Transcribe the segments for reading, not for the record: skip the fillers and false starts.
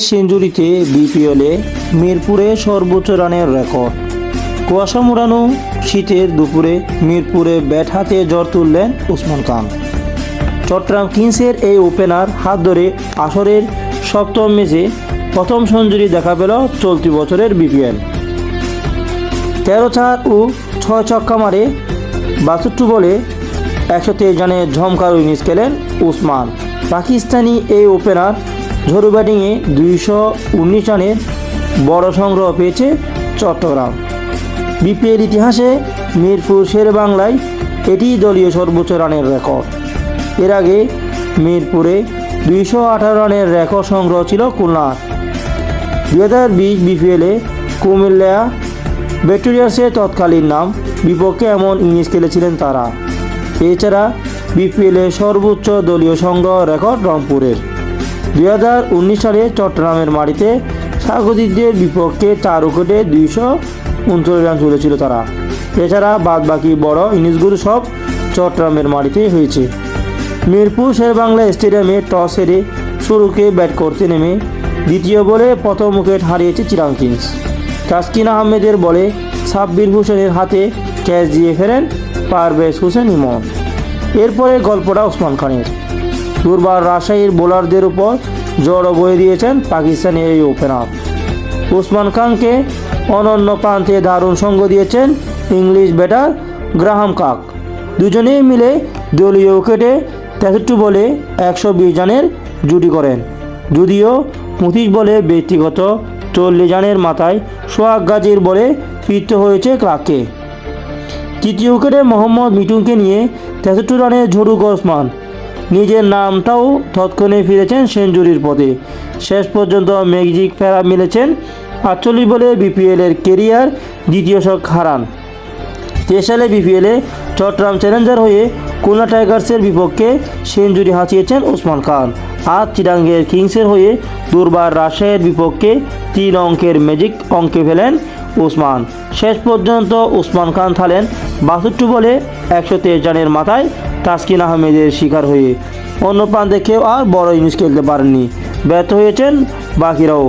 সেঞ্চুরিতে বিপিএলে মিরপুরে সর্বোচ্চ রানের রেকর্ড। কুয়াশা মোড়ানো শীতের দুপুরে মিরপুরে ব্যাট হাতে ঝড় তুললেন ওসমান খান। চট্টগ্রাম কিংসের এই ওপেনার হাত ধরে আসরের সপ্তম ম্যাচে প্রথম সেঞ্চুরি দেখা পেল চলতি বছরের বিপিএল। 13 ও 6 ছক্কা মারে 62 বলে 123 রানের ঝমকার ইনিংস খেলেন ওসমান। পাকিস্তানি এই ওপেনার ঝড়ু ব্যাটিংয়ে 219 রানের বড় সংগ্রহ পেয়েছে চট্টগ্রাম। বিপিএল ইতিহাসে মিরপুর শেরেবাংলায় এটি দলীয় সর্বোচ্চ রানের রেকর্ড। এর আগে মিরপুরে 218 রানের রেকর্ড সংগ্রহ ছিল খুলনার। 2020 বিপিএলে কুমিল্লা ব্যাটেরিয়ার্সের তৎকালীন নাম বিপক্ষে এমন ইনিংস খেলেছিলেন তারা। এছাড়া বিপিএলে সর্বোচ্চ দলীয় সংগ্রহ রেকর্ড রংপুরের। 2019 সালে চট্টগ্রামের মাটিতে স্বাগতিকদের বিপক্ষে 4 উইকেটে 239 রান তুলেছিল তারা। এছাড়া বাদবাকি বড় ইনিংসগুলো সব চট্টগ্রামের মাটিতেই হয়েছে। মিরপুর শেরেবাংলা স্টেডিয়ামে টস হেরে শুরুকে ব্যাট করতে নেমে দ্বিতীয় বলে প্রথম উইকেট হারিয়েছে চিটাগং কিংস। তাসকিন আহমেদের বলে সাব্বির হোসেনের হাতে ক্যাচ দিয়ে ফেরেন পারভেজ হোসেন ইমন। এরপরে গল্পটা ওসমান খানের। দুর্বার রাজশাহীর বোলারদের উপর জড়ো বয়ে দিয়েছেন পাকিস্তানি এই ওপেনার। ওসমান খানকে অনন্য প্রান্তে দারুণ সঙ্গ দিয়েছেন ইংলিশ ব্যাটার গ্রাহাম কাক। দুজনেই মিলে দলীয় উইকেটে 63 বলে 120 রানের জুটি করেন। যদিও 25 বলে ব্যক্তিগত 40 রানের মাথায় সোহাগ গাজীর বলে ফিরতে হয়েছে ক্লার্ককে। তৃতীয় উইকেটে মোহাম্মদ মিঠুনকে নিয়ে 63 রানের ঝড়ু ওসমান নিজের নামটাও তৎক্ষণে ফিরেছেন সেঞ্চুরির পথে। শেষ পর্যন্ত ম্যাজিক ফেরা মিলেছেন 48 বলে বিপিএলের কেরিয়ার দ্বিতীয় শতক হারান। 23 সালে বিপিএলে চট্টগ্রাম চ্যালেঞ্জার হয়ে খুলনা টাইগার্সের বিপক্ষে সেঞ্চুরি হাঁচিয়েছেন ওসমান খান। আর চিটাগং কিংসের হয়ে দুর্বার রাজশাহীর বিপক্ষে 3 অঙ্কের ম্যাজিক অঙ্কে ফেলেন ওসমান। শেষ পর্যন্ত ওসমান খান থালেন 62 বলে 123 রানের মাথায় তাসকিন আহমেদের শিকার হয়ে। অন্য প্রান্তে কেউ আর বড় ইনিংস খেলতে পারেননি, ব্যর্থ হয়েছেন বাকিরাও।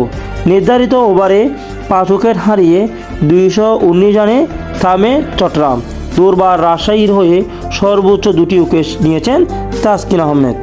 নির্ধারিত ওভারে 5 উইকেট হারিয়ে 219 রানে থামে চট্টগ্রাম। দুর্বার রাজশাহীর হয়ে সর্বোচ্চ 2টি উইকেট নিয়েছেন তাসকিন আহমেদ।